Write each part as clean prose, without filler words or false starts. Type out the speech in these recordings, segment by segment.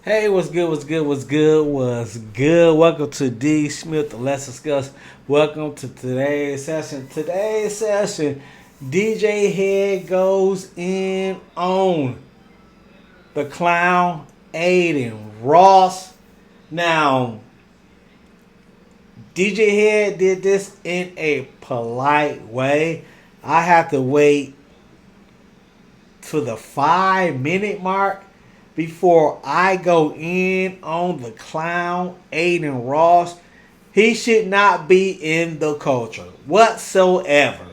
Hey, what's good? What's good? What's good? What's good? Welcome to D Smith, the Let's Discuss. Welcome to today's session. Today's session, DJ Head goes in on the clown Adin Ross. Now, DJ Head did this in a polite way. I have to wait to the 5 minute mark before I go in on the clown Adin Ross. He should not be in the culture whatsoever.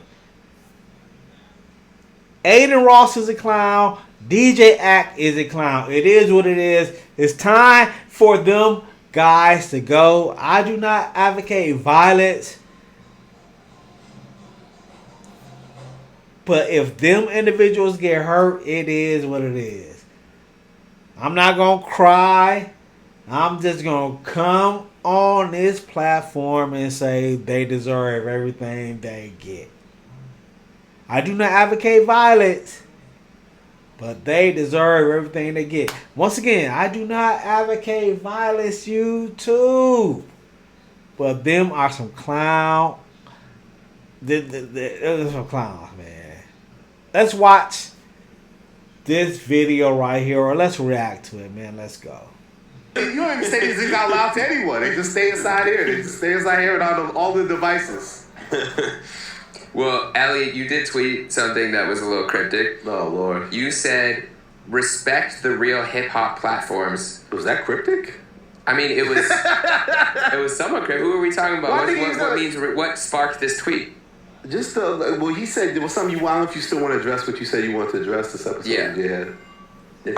Adin Ross is a clown. DJ Act is a clown. It is what it is. It's time for them guys to go. I do not advocate violence. But if them individuals get hurt, it is what it is. I'm not going to cry. I'm just going to come on this platform and say they deserve everything they get. I do not advocate violence, but they deserve everything they get. Once again, I do not advocate violence, YouTube. But them are some clown. They're some clowns, man. Let's watch this video right here, or let's react to it, man. Let's go. You don't even say these things out loud to anyone. They just stay inside here. They just stay inside here on all the devices. Well, Elliot, you did tweet something that was a little cryptic. Oh, Lord. You said, respect the real hip-hop platforms. Was that cryptic? I mean, it was somewhat cryptic. Who are we talking about? What sparked this tweet? Just, well, he said there was something I don't know if you still want to address what you said you want to address this episode. Yeah. It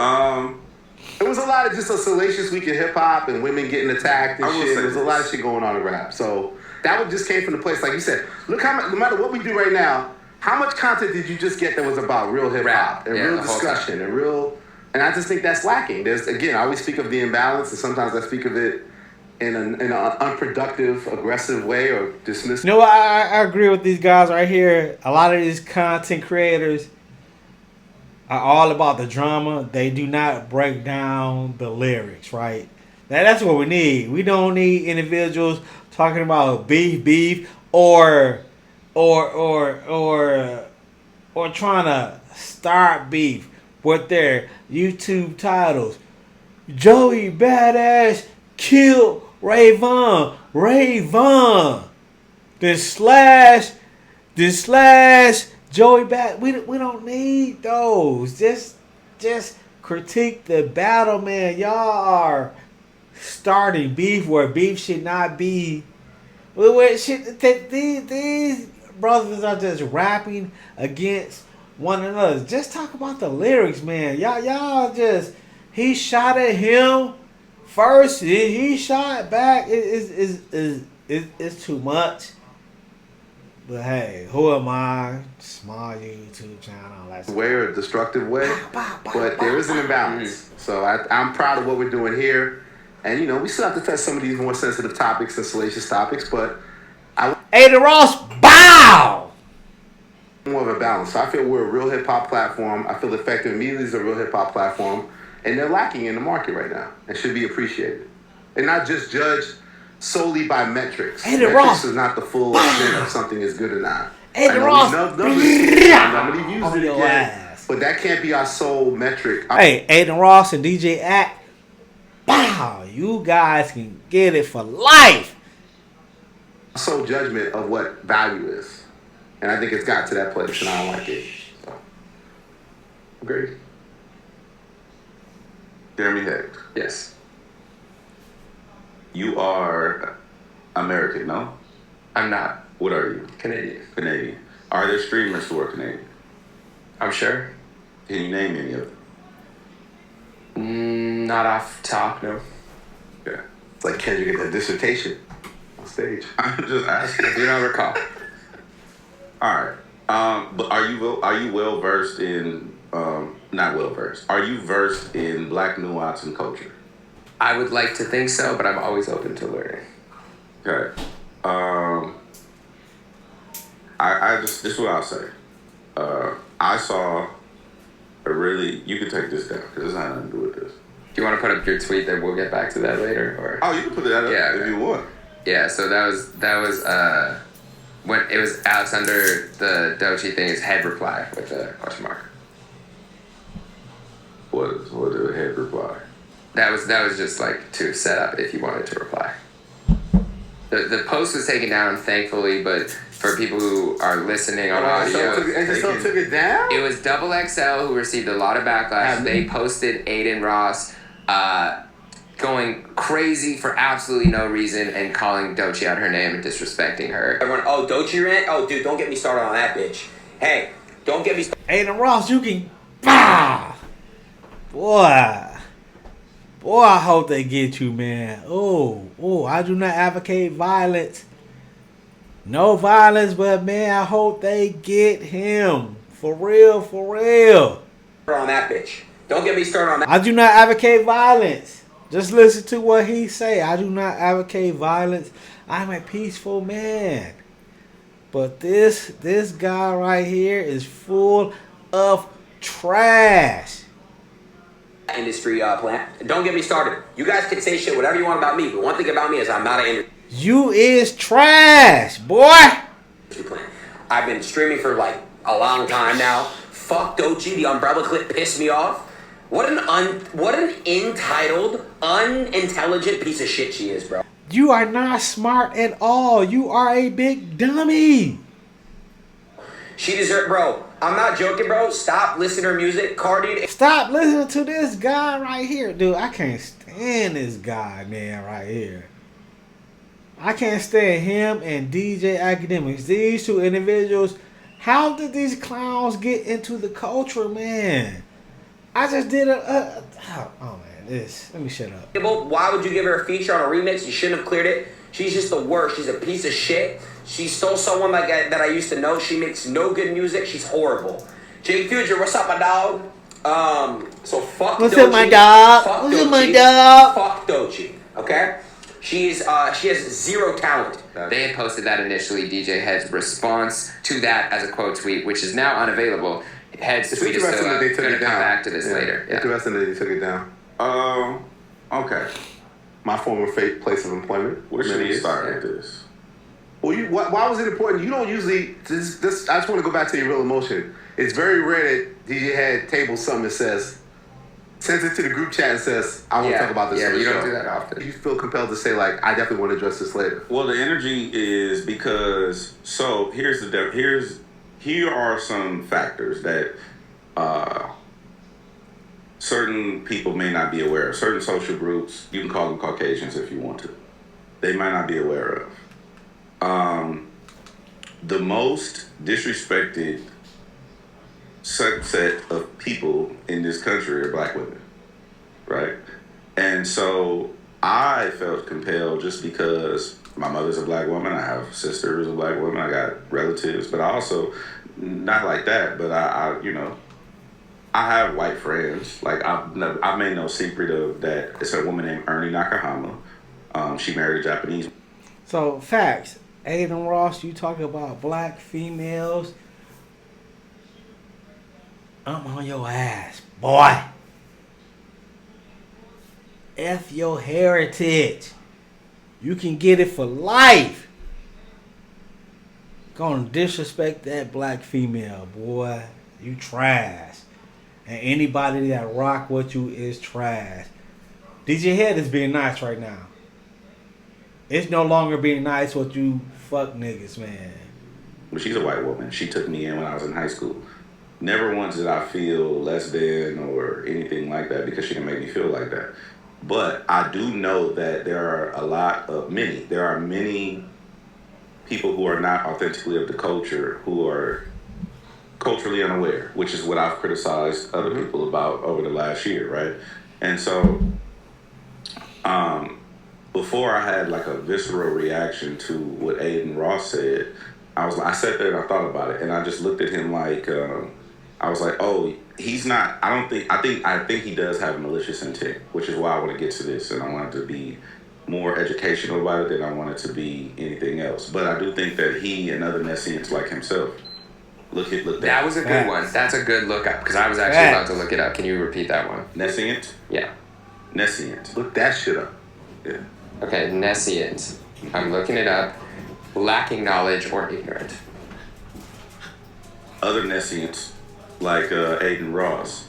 was a lot of just a salacious week in hip-hop and women getting attacked and shit. There was a lot of shit going on in rap. So that one just came from the place, like you said, look how much, no matter what we do right now, how much content did you just get that was about real hip-hop and real discussion and real, and I just think that's lacking. There's, again, I always speak of the imbalance, and sometimes I speak of it in an unproductive, aggressive way or dismissive. You know what? I agree with these guys right here. A lot of these content creators are all about the drama. They do not break down the lyrics, right? Now, that's what we need. We don't need individuals talking about beef, or trying to start beef with their YouTube titles. Joey Badass killed Rayvon. This slash Joey Badass. We don't need those. Just critique the battle, man. Y'all are starting beef where beef should not be. These brothers are just rapping against one another. Just talk about the lyrics, man. Y'all just, he shot at him first. He shot back. It's too much. But hey, who am I? Small YouTube channel. Way or destructive way. But there is an imbalance. So I'm proud of what we're doing here. And, you know, we still have to touch some of these more sensitive topics and salacious topics, but Adin Ross, bow! More of a balance. So I feel we're a real hip-hop platform. I feel Effective Immediately is a real hip-hop platform. And they're lacking in the market right now and should be appreciated. And not just judged solely by metrics. Adin metrics Ross is not the full extent of something is good or not. Adin Ross, Nobody used it again. But that can't be our sole metric. Hey, Adin Ross and DJ Act, wow, you guys can get it for life. Sole judgment of what value is. And I think it's got to that place, and I don't like it. So. Agreed. Jeremy Head. Yes. You are American, no? I'm not. What are you? Canadian. Canadian. Are there streamers who are Canadian? I'm sure. Can you name any of them? Not off top, no. Yeah. It's like Kendrick get that dissertation on stage. I'm just asking. I do not recall. All right. But are you well versed in not well versed? Are you versed in Black nuance and culture? I would like to think so, but I'm always open to learning. Okay. I just, this is what I'll say. I saw a really, you can take this down because it's not nothing to do with this. Do you want to put up your tweet? Then we'll get back to that later. Or Oh, you can put that up if you want. Yeah. So that was when it was Alex under the Doechii thing. His head reply with a question mark. What did the head reply? That was just like to set up if you wanted to reply. The post was taken down, thankfully, but for people who are listening on audio, took it down? It was Double XL who received a lot of backlash. They posted Adin Ross going crazy for absolutely no reason and calling Doechii out her name and disrespecting her. Everyone, Doechii rant? Oh, dude, don't get me started on that bitch. Hey, don't get me started. Adin Ross, you can... Boy, I hope they get you, man. Oh, I do not advocate violence. No violence, but man, I hope they get him. For real. On that bitch. Don't get me started on that. I do not advocate violence. Just listen to what he say. I do not advocate violence. I'm a peaceful man. But this guy right here is full of trash. Industry plan. Don't get me started. You guys can say shit whatever you want about me, but one thing about me is I'm not an industry. You is trash, boy. Plan. I've been streaming for like a long time now. Fuck Doechii. The umbrella clip pissed me off. What an entitled, unintelligent piece of shit she is, bro. You are not smart at all. You are a big dummy. She deserves, bro. I'm not joking, bro. Stop listening to her music. Cardi. Stop listening to this guy right here. Dude, I can't stand this guy, man, right here. I can't stand him and DJ Academics. These two individuals. How did these clowns get into the culture, man? I just did let me shut up. Why would you give her a feature on a remix? You shouldn't have cleared it. She's just the worst. She's a piece of shit. She stole someone that I used to know. She makes no good music. She's horrible. Jake Future, what's up, my dog? So fuck What's Doechii. up, my dog? Fuck What's Doechii. up, my dog? Fuck Doechii, okay? She has zero talent. They had posted that initially. DJ Head's response to that as a quote tweet, which is now unavailable. Head's tweet is still up. We're going to come back to this later. Yeah. Interesting that they took it down. Okay. My former place of employment. Where should we start with this? Well, why was it important? You don't usually. This. I just want to go back to your real emotion. It's very rare that DJ Head tables something that says, sends it to the group chat and says, "I want to talk about this." Yeah, on the you show. don't do that often. You feel compelled to say, like, "I definitely want to address this later." Well, the energy is because. So here are some factors that certain people may not be aware of. Certain social groups, you can call them Caucasians if you want to, they might not be aware of. The most disrespected subset of people in this country are black women, right? And so I felt compelled just because my mother's a black woman, I have sisters who's a black woman, I got relatives, but I also, not like that, but I have white friends. Like, I made no secret of that. It's a woman named Ernie Nakahama. She married a Japanese. So, facts. Adin Ross, you talking about black females. I'm on your ass, boy. F your heritage. You can get it for life. Gonna disrespect that black female, boy. You trash. And anybody that rock with you is trash. DJ Head is being nice right now. It's no longer being nice with you fuck niggas, man. Well, she's a white woman. She took me in when I was in high school. Never once did I feel less than or anything like that because she didn't make me feel like that. But I do know that there are many people who are not authentically of the culture who are culturally unaware, which is what I've criticized other people about over the last year, right? And so, before I had like a visceral reaction to what Adin Ross said, I sat there and I thought about it, and I just looked at him like, I was like, oh, he's not. I think he does have malicious intent, which is why I want to get to this, and I want it to be more educational about it than I want it to be anything else. But I do think that he and other Messians like himself look that was a good one. That's a good look up because I was actually about to look it up. Can you repeat that one? Nescient? Yeah. Nescient. Look that shit up. Yeah. Okay, nescient. I'm looking it up. Lacking knowledge or ignorant. Other nescients, like Adin Ross,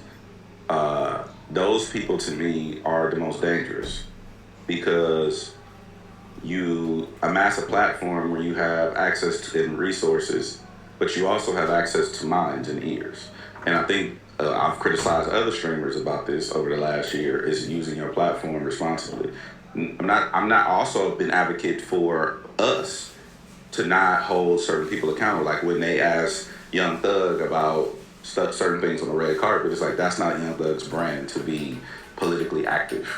those people to me are the most dangerous because you amass a platform where you have access to resources, but you also have access to minds and ears. And I think I've criticized other streamers about this over the last year, is using your platform responsibly. I'm not also been advocate for us to not hold certain people accountable. Like when they ask Young Thug about certain things on the red carpet, it's like that's not Young Thug's brand to be politically active.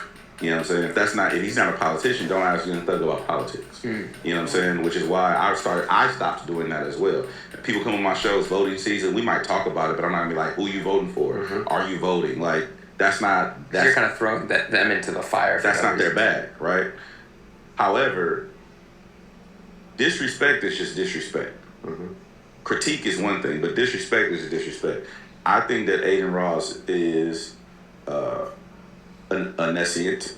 You know what I'm saying? If he's not a politician, don't ask Young Thug about politics. You know what I'm saying? Which is why I stopped doing that as well. If people come on my shows, voting season, we might talk about it, but I'm not gonna be like, who you voting for? Are you voting? Like, that's You're kind of throwing them into the fire. That's not their bag, right? However, disrespect is just disrespect. Critique is one thing, but disrespect is disrespect. I think that Adin Ross is a nescient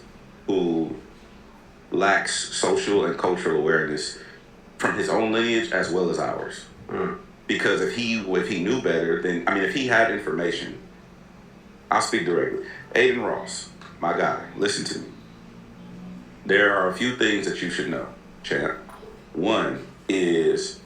who lacks social and cultural awareness from his own lineage as well as ours. Because if he knew better, then if he had information, I'll speak directly. Adin Ross, my guy, listen to me. There are a few things that you should know, champ. One is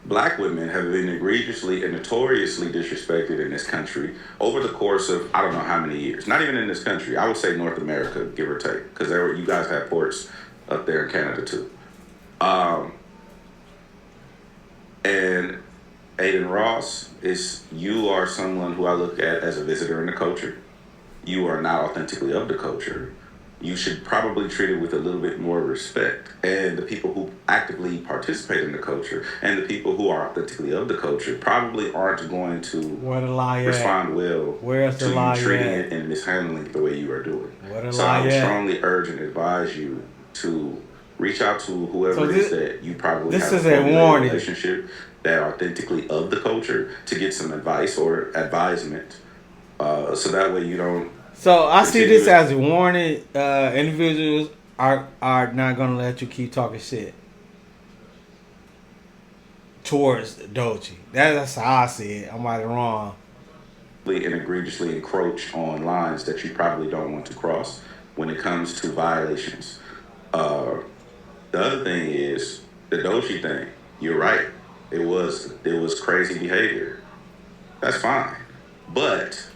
Black women have been egregiously and notoriously disrespected in this country over the course of I don't know how many years. Not even in this country. I would say North America, give or take, because you guys have ports up there in Canada too. And Adin Ross, you are someone who I look at as a visitor in the culture. You are not authentically of the culture. You should probably treat it with a little bit more respect. And the people who actively participate in the culture and the people who are authentically of the culture probably aren't going to respond well to you treating it and mishandling it the way you are doing. So I would strongly urge and advise you to reach out to whoever it is that you probably have a relationship that are authentically of the culture to get some advice or advisement. So that way you don't. So I see this as a warning. Individuals are not gonna let you keep talking shit towards Doechii. That's how I see it. I might be wrong. And egregiously encroach on lines that you probably don't want to cross when it comes to violations. The other thing is the Doechii thing. You're right. It was crazy behavior. That's fine, but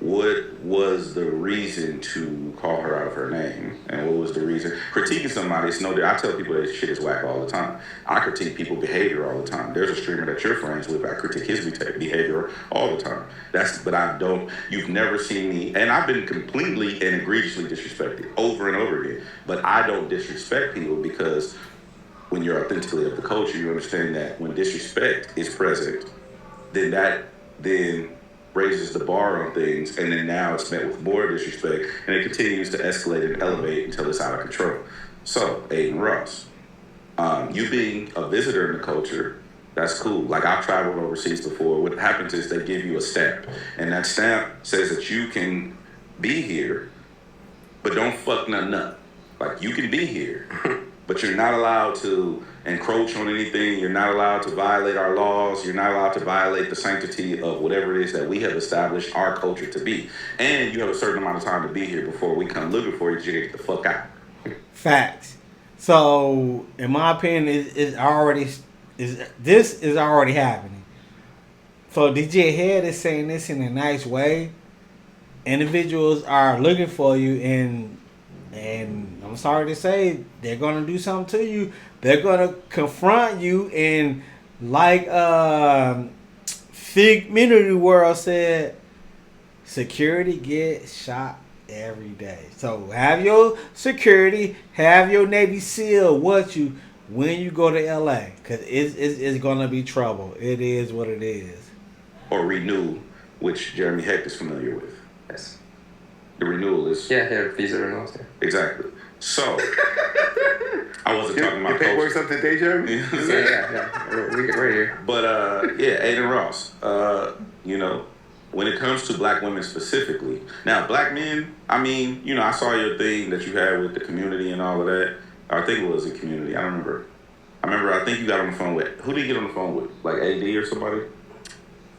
what was the reason to call her out of her name? And what was the reason? Critiquing somebody, it's no different. I tell people that shit is whack all the time. I critique people's behavior all the time. There's a streamer that you're friends with, I critique his behavior all the time. You've never seen me, and I've been completely and egregiously disrespected over and over again. But I don't disrespect people because when you're authentically of the culture, you understand that when disrespect is present, then raises the bar on things, and then now it's met with more disrespect, and it continues to escalate and elevate until it's out of control. So, Adin Ross, you being a visitor in the culture, that's cool. Like, I've traveled overseas before. What happens is they give you a stamp, and that stamp says that you can be here, but don't fuck nothing up. Like, you can be here, but you're not allowed to encroach on anything. You're not allowed to violate our laws. You're not allowed to violate the sanctity of whatever it is that we have established our culture to be. And you have a certain amount of time to be here before we come looking for you to get the fuck out. Facts. So, in my opinion, this is already happening. So, DJ Head is saying this in a nice way. Individuals are looking for you, and I'm sorry to say, they're gonna do something to you. They're gonna confront you, and like Figminity World said, security gets shot every day. So have your security, have your Navy SEAL with you when you go to LA, because it's gonna be trouble. It is what it is. Or renew, which Jeremy Heck is familiar with. Yes. The renewal is... Yeah, visa renewals. Yeah. Exactly. So, I wasn't talking about... Your paperwork's up to date, Jeremy? Yeah. We're here. But, Adin Ross, when it comes to black women specifically, now black men, I mean, you know, I saw your thing that you had with the community and all of that. I think it was a community. I don't remember. I think you got on the phone with, who did you get on the phone with? Like AD or somebody?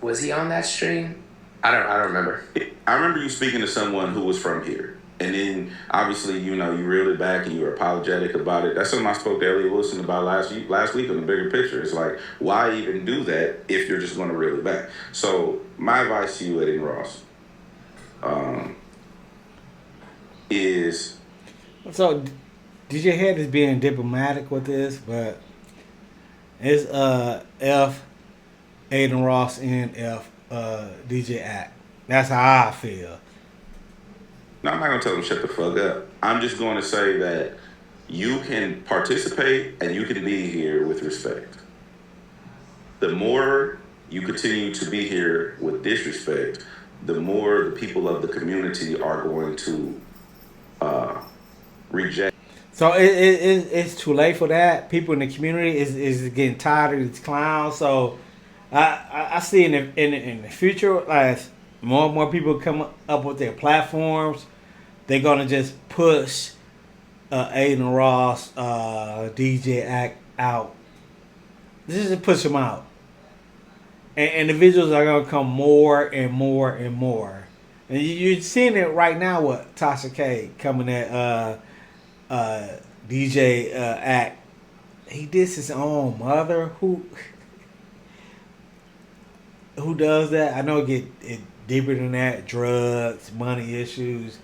Was he on that stream? I don't remember. I remember you speaking to someone who was from here. And then, obviously, you know, you reeled it back and you were apologetic about it. That's something I spoke to Elliot Wilson about last week on the bigger picture. It's like, why even do that if you're just going to reel it back? So, my advice to you, Adin Ross, is... So, DJ Head is being diplomatic with this, but it's F, Adin Ross, and F, DJ Act. That's how I feel. No, I'm not going to tell them shut the fuck up. I'm just going to say that you can participate and you can be here with respect. The more you continue to be here with disrespect, the more the people of the community are going to reject. So it's too late for that. People in the community is getting tired of these clowns. So I see in the future, as more and more people come up with their platforms, they're gonna just push Adin Ross, DJ Act out. Just push them out, and individuals are gonna come more and more and more. And you're seeing it right now with Tasha K coming at DJ Act. He dissed his own mother. Who does that? I know it deeper than that. Drugs, money issues,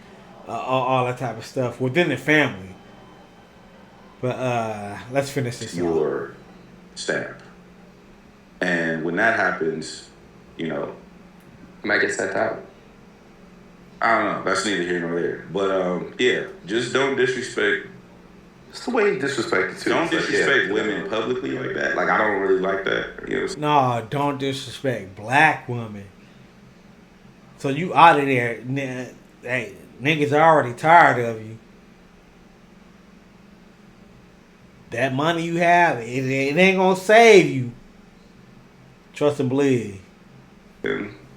all that type of stuff within the family. But let's finish this. Your stamp. And when that happens, you know, You might get sent out. I don't know. That's neither here nor there. But yeah, just don't disrespect. It's the way he disrespected too. Don't disrespect women publicly like that. Like, I don't really like that. You know. No, don't disrespect black women. So you out of there. Hey, niggas are already tired of you. That money you have, it ain't gonna save you. Trust and believe.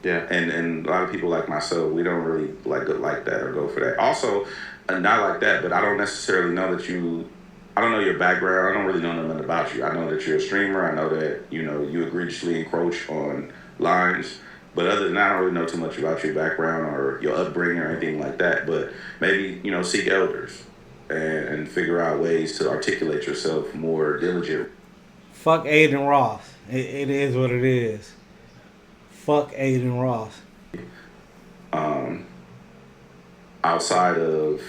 Yeah, and a lot of people like myself, we don't really like that or go for that. Also, not like that, but I don't necessarily know that you. I don't know your background. I don't really know nothing about you. I know that you're a streamer. I know that you egregiously encroach on lines. But other than that, I don't really know too much about your background or your upbringing or anything like that. But maybe seek elders and figure out ways to articulate yourself more diligently. Fuck Adin Ross. It is what it is. Fuck Adin Ross. Outside of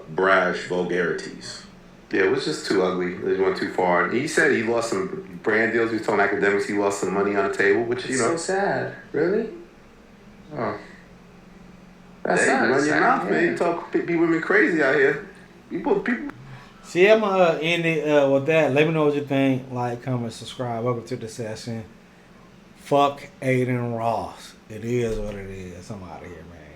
brash vulgarities. Yeah, it was just too ugly. It went too far. He said he lost some brand deals. He was telling academics he lost some money on the table, which It's so sad. Really? Oh. That's hey, sad. run your mouth, man. You talk be women crazy out here. People. See, I'm gonna end it with that. Let me know what you think. Like, comment, subscribe. Welcome to the session. Fuck Adin Ross. It is what it is. I'm out of here, man.